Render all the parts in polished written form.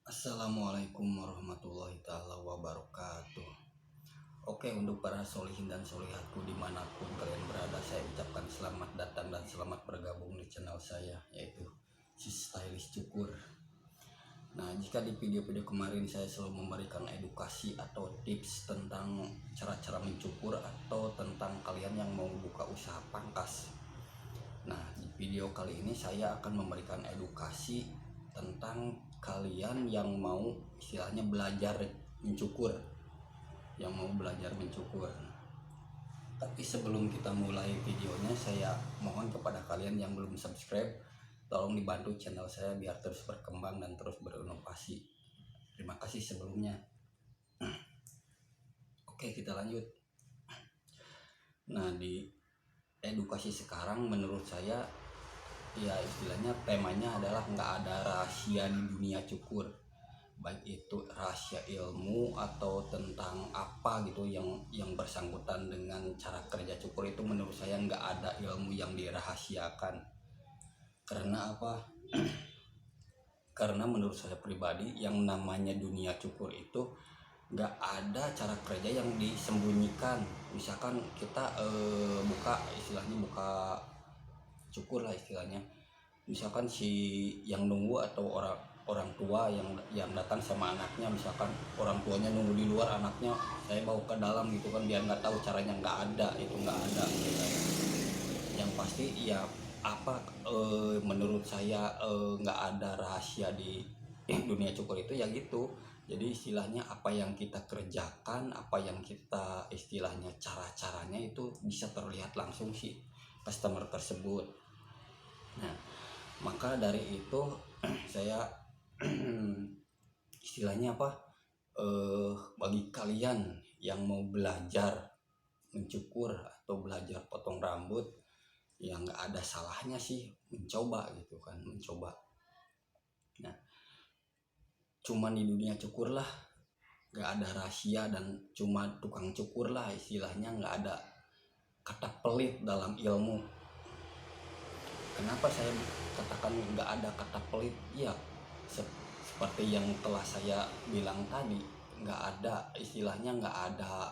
Assalamualaikum warahmatullahi taala wabarakatuh. Oke, untuk para solihin dan solihatku dimanapun kalian berada, saya ucapkan selamat datang dan selamat bergabung di channel saya, yaitu si Stylish Cukur. Nah, jika di video-video kemarin saya selalu memberikan edukasi atau tips tentang cara-cara mencukur atau tentang kalian yang mau buka usaha pangkas. Nah, di video kali ini saya akan memberikan edukasi tentang kalian yang mau istilahnya belajar mencukur, yang mau belajar mencukur. Tapi sebelum kita mulai videonya, saya mohon kepada kalian yang belum subscribe, tolong dibantu channel saya biar terus berkembang dan terus berinovasi. Terima kasih sebelumnya. Oke, kita lanjut. Nah, di edukasi sekarang menurut saya ya istilahnya temanya adalah nggak ada rahasia di dunia cukur, baik itu rahasia ilmu atau tentang apa gitu yang bersangkutan dengan cara kerja cukur. Itu menurut saya nggak ada ilmu yang dirahasiakan. Karena apa? Karena menurut saya pribadi yang namanya dunia cukur itu nggak ada cara kerja yang disembunyikan. Misalkan kita buka cukur lah istilahnya, misalkan si yang nunggu atau orang orang tua yang datang sama anaknya, misalkan orang tuanya nunggu di luar, anaknya saya bawa ke dalam gitu kan, biar nggak tahu caranya, nggak ada, itu nggak ada gitu kan. Yang pasti ya apa, menurut saya nggak ada rahasia di dunia cukur itu ya gitu. Jadi istilahnya apa yang kita kerjakan, apa yang kita istilahnya cara-caranya itu bisa terlihat langsung si customer tersebut. Nah, maka dari itu saya istilahnya apa, bagi kalian yang mau belajar mencukur atau belajar potong rambut, ya nggak ada salahnya sih mencoba gitu kan, mencoba. Nah, cuman di dunia cukur lah nggak ada rahasia, dan cuma tukang cukur lah istilahnya, nggak ada kata pelit dalam ilmu. Kenapa saya katakan nggak ada kata pelit? Ya seperti yang telah saya bilang tadi, nggak ada istilahnya, nggak ada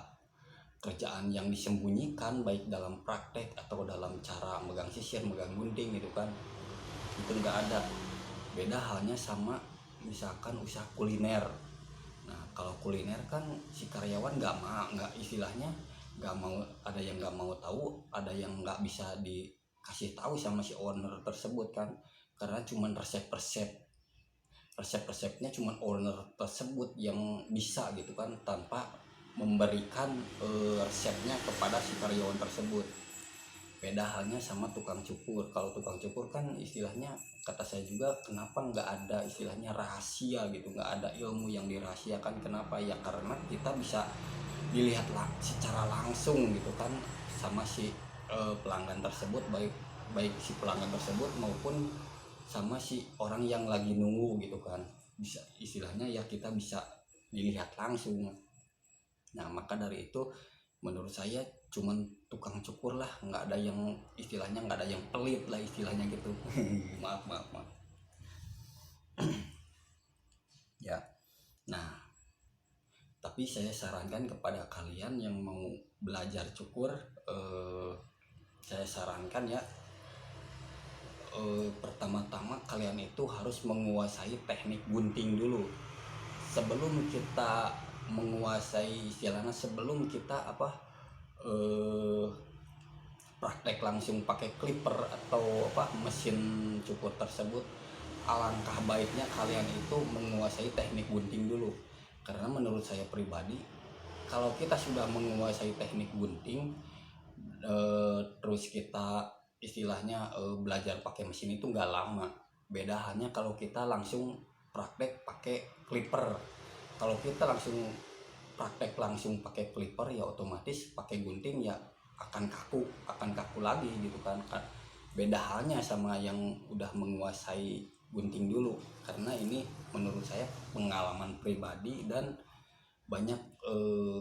kerjaan yang disembunyikan, baik dalam praktek atau dalam cara megang sisir, megang gunting gitu kan, itu nggak ada. Beda halnya sama misalkan usaha kuliner. Nah, kalau kuliner kan si karyawan nggak istilahnya nggak mau, ada yang nggak mau tahu, ada yang nggak bisa dikasih tahu sama si owner tersebut kan, karena cuman resepnya cuman owner tersebut yang bisa gitu kan, tanpa memberikan resepnya kepada si karyawan tersebut. Beda halnya sama tukang cukur. Kalau tukang cukur kan istilahnya, kata saya juga, kenapa nggak ada istilahnya rahasia gitu, nggak ada ilmu yang dirahasiakan. Kenapa? Ya karena kita bisa dilihat secara langsung gitu kan sama si pelanggan tersebut, baik baik si pelanggan tersebut maupun sama si orang yang lagi nunggu gitu kan, bisa istilahnya ya kita bisa dilihat langsung. Nah, maka dari itu menurut saya cuman tukang cukur lah, nggak ada yang istilahnya, nggak ada yang pelit lah istilahnya gitu. maaf ya. Nah, tapi saya sarankan kepada kalian yang mau belajar cukur, saya sarankan ya, pertama-tama kalian itu harus menguasai teknik gunting dulu sebelum kita menguasai istilahnya, sebelum kita apa, praktek langsung pakai clipper atau apa mesin cukur tersebut. Alangkah baiknya kalian itu menguasai teknik gunting dulu, karena menurut saya pribadi, kalau kita sudah menguasai teknik gunting, terus kita istilahnya belajar pakai mesin itu nggak lama. Beda hanya kalau kita langsung praktek pakai clipper. Kalau kita langsung praktek langsung pakai clipper, ya otomatis pakai gunting ya akan kaku lagi gitu kan. Beda halnya sama yang udah menguasai gunting dulu. Karena ini menurut saya pengalaman pribadi, dan banyak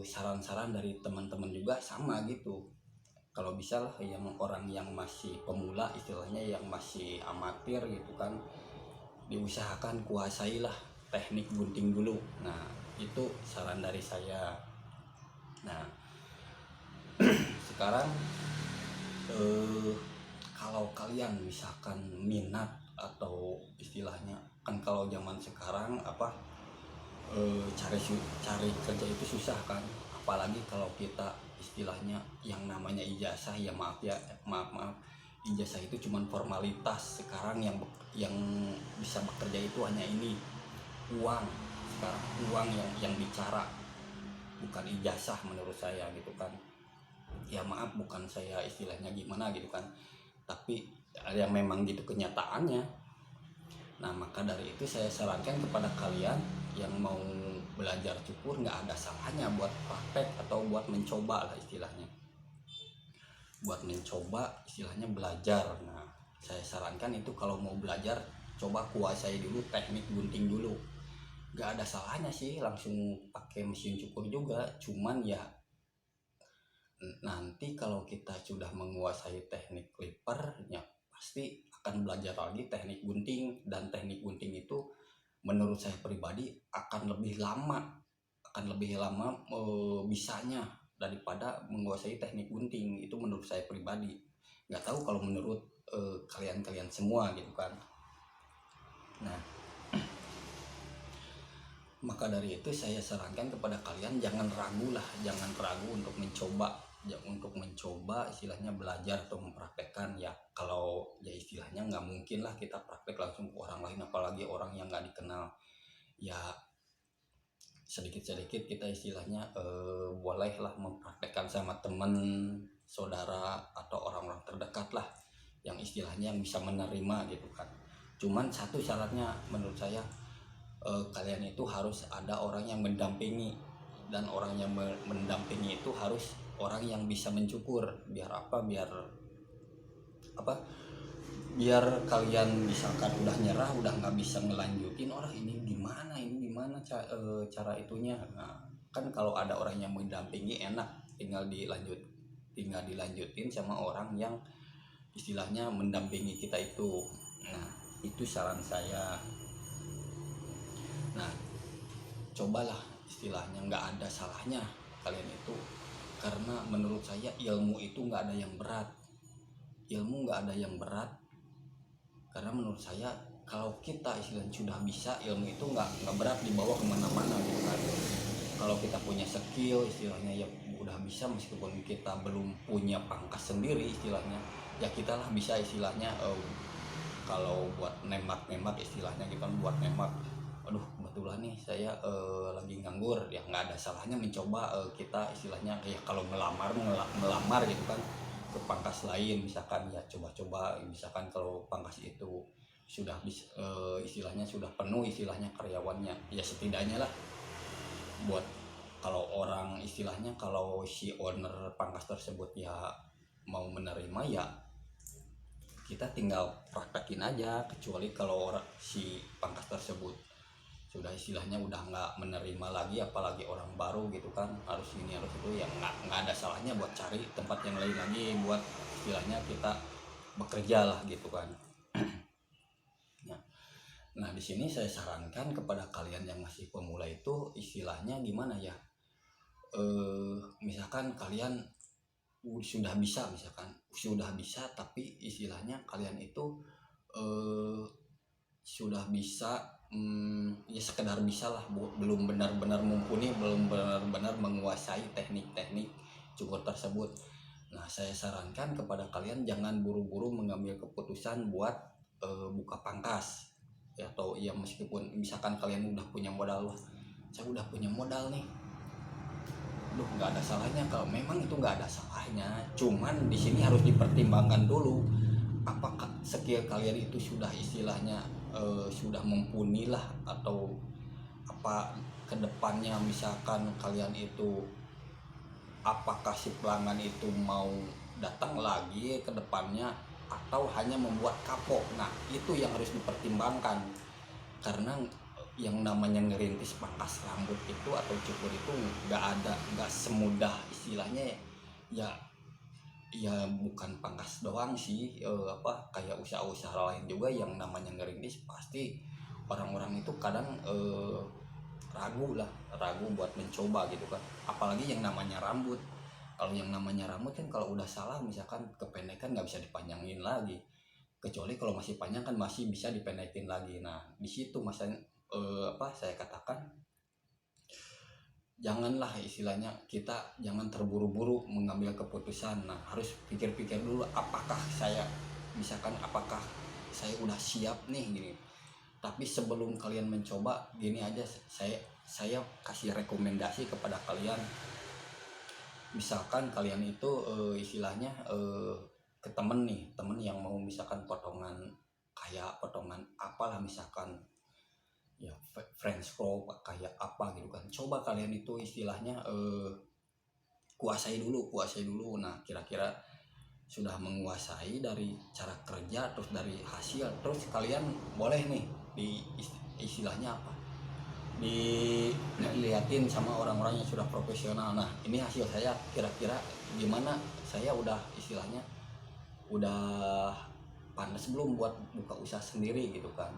saran-saran dari teman-teman juga sama gitu. Kalau bisa lah yang orang yang masih pemula istilahnya, yang masih amatir gitu kan, diusahakan kuasailah teknik gunting dulu. Nah itu saran dari saya. Nah sekarang kalau kalian misalkan minat atau istilahnya kan kalau zaman sekarang cari kerja itu susah kan, apalagi kalau kita istilahnya yang namanya ijazah, ya maaf, ijazah itu cuman formalitas. Sekarang yang bisa bekerja itu hanya ini, uang. Sekarang uang yang bicara, bukan ijazah menurut saya gitu kan. Ya maaf, bukan saya istilahnya gimana gitu kan, tapi ya memang gitu kenyataannya. Nah maka dari itu saya sarankan kepada kalian yang mau belajar cukur, nggak ada salahnya buat praktek atau buat mencoba lah istilahnya, buat mencoba istilahnya belajar. Nah saya sarankan itu kalau mau belajar, coba kuasai dulu teknik gunting dulu. Nggak ada salahnya sih langsung pakai mesin cukur juga, cuman ya nanti kalau kita sudah menguasai teknik clipper, ya pasti akan belajar lagi teknik gunting. Dan teknik gunting itu menurut saya pribadi akan lebih lama bisanya daripada menguasai teknik gunting. Itu menurut saya pribadi, nggak tahu kalau menurut kalian semua gitu kan. Nah maka dari itu saya sarankan kepada kalian, jangan ragu untuk mencoba istilahnya belajar atau mempraktekkan. Ya kalau ya istilahnya nggak mungkin lah kita praktek langsung ke orang lain, apalagi orang yang nggak dikenal. Ya sedikit-sedikit kita istilahnya bolehlah mempraktekkan sama teman, saudara, atau orang-orang terdekat lah yang istilahnya yang bisa menerima gitu kan. Cuman satu syaratnya menurut saya, kalian itu harus ada orang yang mendampingi, dan orang yang mendampingi itu harus orang yang bisa mencukur. Biar kalian misalkan udah nyerah, udah nggak bisa ngelanjutin, orang ini gimana cara itunya. Nah kan kalau ada orang yang mendampingi enak, tinggal dilanjutin sama orang yang istilahnya mendampingi kita itu. Nah itu saran saya. Nah cobalah istilahnya, nggak ada salahnya kalian itu, karena menurut saya ilmu itu nggak ada yang berat. Karena menurut saya kalau kita istilahnya sudah bisa, ilmu itu nggak berat dibawa kemana-mana gitu kan. Kalau kita punya skill istilahnya, ya udah bisa, meskipun kita belum punya pangkas sendiri istilahnya, ya kita lah bisa istilahnya. Kalau buat nembak istilahnya gitu kan, buat nembak, aduh kebetulan nih saya lagi nganggur, ya nggak ada salahnya mencoba. Kita istilahnya kayak kalau melamar gitu kan ke pangkas lain misalkan, ya coba-coba. Misalkan kalau pangkas itu sudah istilahnya sudah penuh istilahnya karyawannya, ya setidaknya lah buat kalau orang istilahnya, kalau si owner pangkas tersebut ya mau menerima, ya kita tinggal praktekin aja. Kecuali kalau si pangkas tersebut sudah istilahnya udah nggak menerima lagi, apalagi orang baru gitu kan, harus ini harus itu, ya nggak ada salahnya buat cari tempat yang lain lagi buat istilahnya kita bekerja lah gitu kan. Nah di sini saya sarankan kepada kalian yang masih pemula itu istilahnya gimana ya, misalkan kalian sudah bisa tapi istilahnya kalian itu sudah bisa, ya sekedar bisa lah, belum benar-benar mumpuni, belum benar-benar menguasai teknik-teknik cukur tersebut. Nah saya sarankan kepada kalian, jangan buru-buru mengambil keputusan buat buka pangkas ya, atau ya meskipun misalkan kalian udah punya modal, saya udah punya modal nih, nggak ada salahnya kalau memang itu nggak ada salahnya. Cuman di sini harus dipertimbangkan dulu, apakah skill kalian itu sudah istilahnya sudah mumpuni lah, atau apa kedepannya misalkan kalian itu, apakah si pelanggan itu mau datang lagi ke depannya atau hanya membuat kapok. Nah itu yang harus dipertimbangkan, karena yang namanya ngerintis pangkas rambut itu atau cukur itu nggak semudah istilahnya ya bukan pangkas doang sih, kayak usaha-usaha lain juga yang namanya ngerintis pasti orang-orang itu kadang ragu buat mencoba gitu kan, apalagi yang namanya rambut. Kalau yang namanya rambut kan kalau udah salah misalkan kependekan nggak bisa dipanjangin lagi, kecuali kalau masih panjang kan masih bisa dipendekin lagi. Nah di situ masanya saya katakan janganlah istilahnya kita jangan terburu-buru mengambil keputusan. Nah harus pikir-pikir dulu apakah saya misalkan apakah saya udah siap nih gini. Tapi sebelum kalian mencoba gini aja, saya kasih rekomendasi kepada kalian. Misalkan kalian itu istilahnya ke temen yang mau misalkan potongan kayak potongan apalah misalkan ya French crop kayak apa gitu kan, coba kalian itu istilahnya kuasai dulu. Nah kira-kira sudah menguasai dari cara kerja terus dari hasil, terus kalian boleh nih di istilahnya apa dilihatin sama orang-orang yang sudah profesional. Nah ini hasil saya kira-kira gimana, saya udah istilahnya udah panas belum buat buka usaha sendiri gitu kan.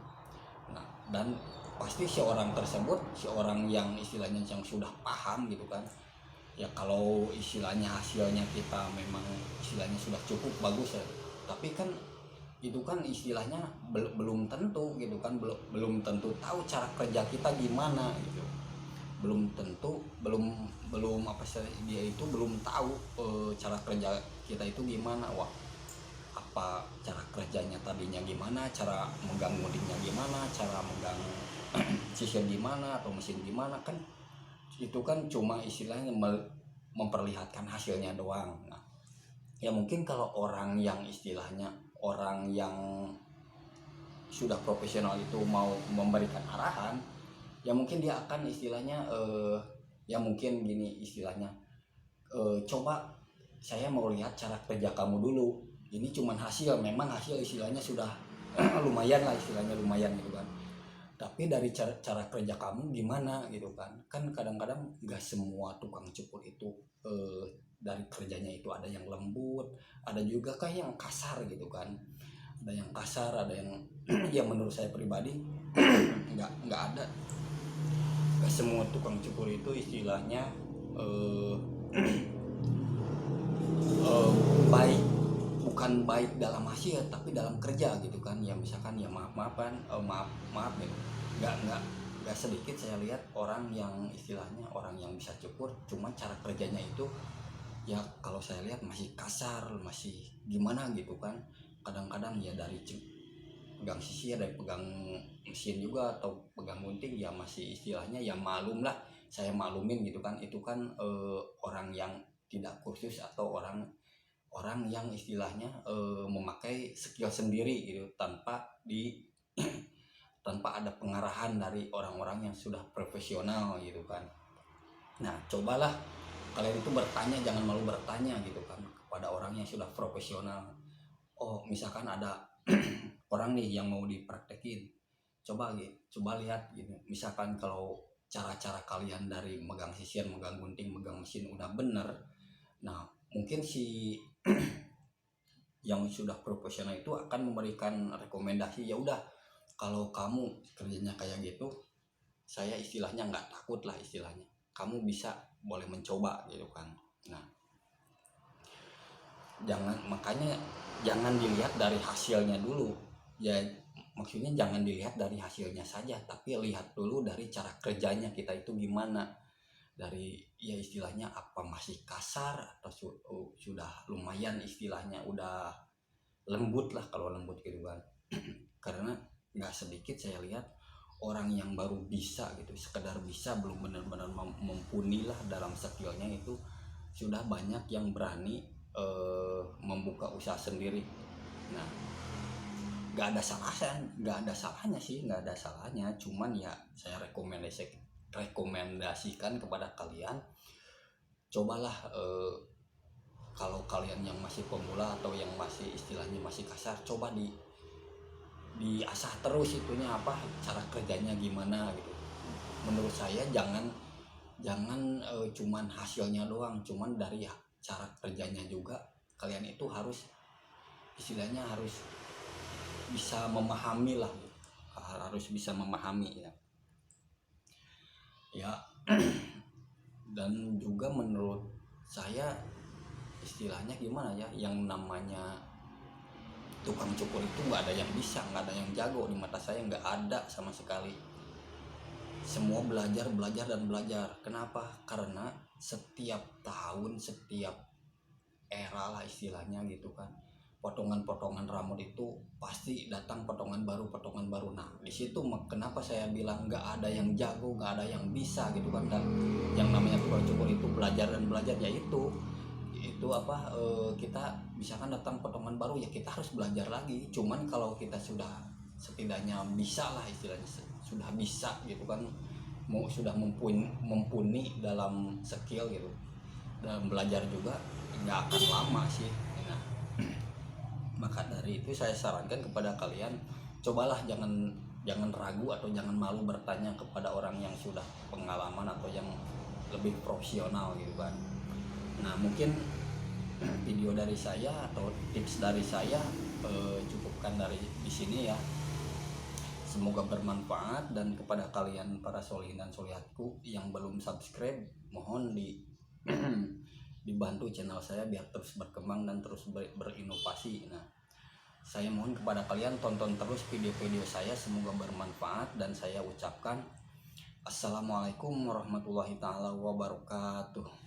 Nah dan pasti si orang yang istilahnya yang sudah paham gitu kan ya, kalau istilahnya hasilnya kita memang istilahnya sudah cukup bagus ya, tapi kan itu kan istilahnya belum tentu gitu kan, belum tentu tahu cara kerja kita gimana gitu, belum tentu belum apa sih dia itu belum tahu cara kerja kita itu gimana. Wah apa cara kerjanya tadinya gimana, cara megang ngodingnya gimana, cara megang sisir gimana atau mesin gimana, kan itu kan cuma istilahnya memperlihatkan hasilnya doang. Nah, ya mungkin kalau orang yang istilahnya orang yang sudah profesional itu mau memberikan arahan, ya mungkin dia akan istilahnya ya mungkin gini istilahnya coba saya mau lihat cara kerja kamu dulu. Ini cuman hasil, memang hasil istilahnya sudah lumayan lah istilahnya lumayan gitu kan. Tapi dari cara kerja kamu gimana gitu kan. Kan kadang-kadang nggak semua tukang cukur itu dari kerjanya itu ada yang lembut, ada juga kan yang kasar gitu kan. Ada yang kasar, ada yang yang menurut saya pribadi nggak ada. Nggak semua tukang cukur itu istilahnya baik, bukan baik dalam hasil tapi dalam kerja gitu kan. Ya misalkan ya maaf gitu, nggak sedikit saya lihat orang yang istilahnya orang yang bisa cukur cuman cara kerjanya itu ya kalau saya lihat masih kasar, masih gimana gitu kan. Kadang-kadang ya dari pegang sisir, dari pegang mesin juga atau pegang gunting ya masih istilahnya ya malum lah, saya maklumin gitu kan. Itu kan orang yang tidak kursus atau orang yang istilahnya memakai skill sendiri gitu tanpa tanpa ada pengarahan dari orang-orang yang sudah profesional gitu kan. Nah cobalah kalian itu bertanya, jangan malu bertanya gitu kan kepada orang yang sudah profesional. Oh misalkan ada orang nih yang mau dipraktekin, coba lihat gitu. Misalkan kalau cara-cara kalian dari megang sisir, megang gunting, megang mesin udah bener, nah mungkin si yang sudah profesional itu akan memberikan rekomendasi, ya udah kalau kamu kerjanya kayak gitu saya istilahnya nggak takut lah istilahnya, kamu bisa boleh mencoba gitu kan. Nah makanya jangan dilihat dari hasilnya dulu ya, maksudnya jangan dilihat dari hasilnya saja tapi lihat dulu dari cara kerjanya kita itu gimana, dari ya istilahnya apa masih kasar atau sudah lumayan istilahnya udah lembut lah, kalau lembut gitu kan. Karena nggak sedikit saya lihat orang yang baru bisa gitu, sekedar bisa belum benar-benar mumpuni lah dalam skillnya itu, sudah banyak yang berani membuka usaha sendiri. Nah nggak ada salahnya, cuman ya saya rekomendasikan kepada kalian, cobalah kalau kalian yang masih pemula atau yang masih istilahnya masih kasar, coba diasah terus itunya apa cara kerjanya gimana gitu. Menurut saya jangan cuman hasilnya doang, cuman dari cara kerjanya juga kalian itu harus istilahnya harus bisa memahami lah gitu. harus bisa memahami ya. Dan juga menurut saya istilahnya gimana ya, yang namanya tukang cukur itu nggak ada yang bisa, nggak ada yang jago. Di mata saya nggak ada sama sekali. Semua belajar dan belajar. Kenapa? Karena setiap tahun, setiap era lah istilahnya gitu kan, potongan-potongan rambut itu pasti datang potongan baru. Nah di situ kenapa saya bilang nggak ada yang jago, nggak ada yang bisa gitu kan. Dan yang namanya tukang cukur itu belajar dan belajar, yaitu kita misalkan datang potongan baru ya kita harus belajar lagi. Cuman kalau kita sudah setidaknya bisa lah istilahnya, sudah bisa gitu kan, sudah mumpuni dalam skill gitu, dan belajar juga nggak akan lama sih. Nah, maka dari itu saya sarankan kepada kalian, cobalah jangan ragu atau jangan malu bertanya kepada orang yang sudah pengalaman atau yang lebih profesional gitu kan. Nah mungkin video dari saya atau tips dari saya cukupkan dari di sini ya. Semoga bermanfaat, dan kepada kalian para solihin dan solihatku yang belum subscribe, mohon dibantu channel saya biar terus berkembang dan terus berinovasi. Nah, saya mohon kepada kalian tonton terus video-video saya, semoga bermanfaat, dan saya ucapkan assalamualaikum warahmatullahi taala wabarakatuh.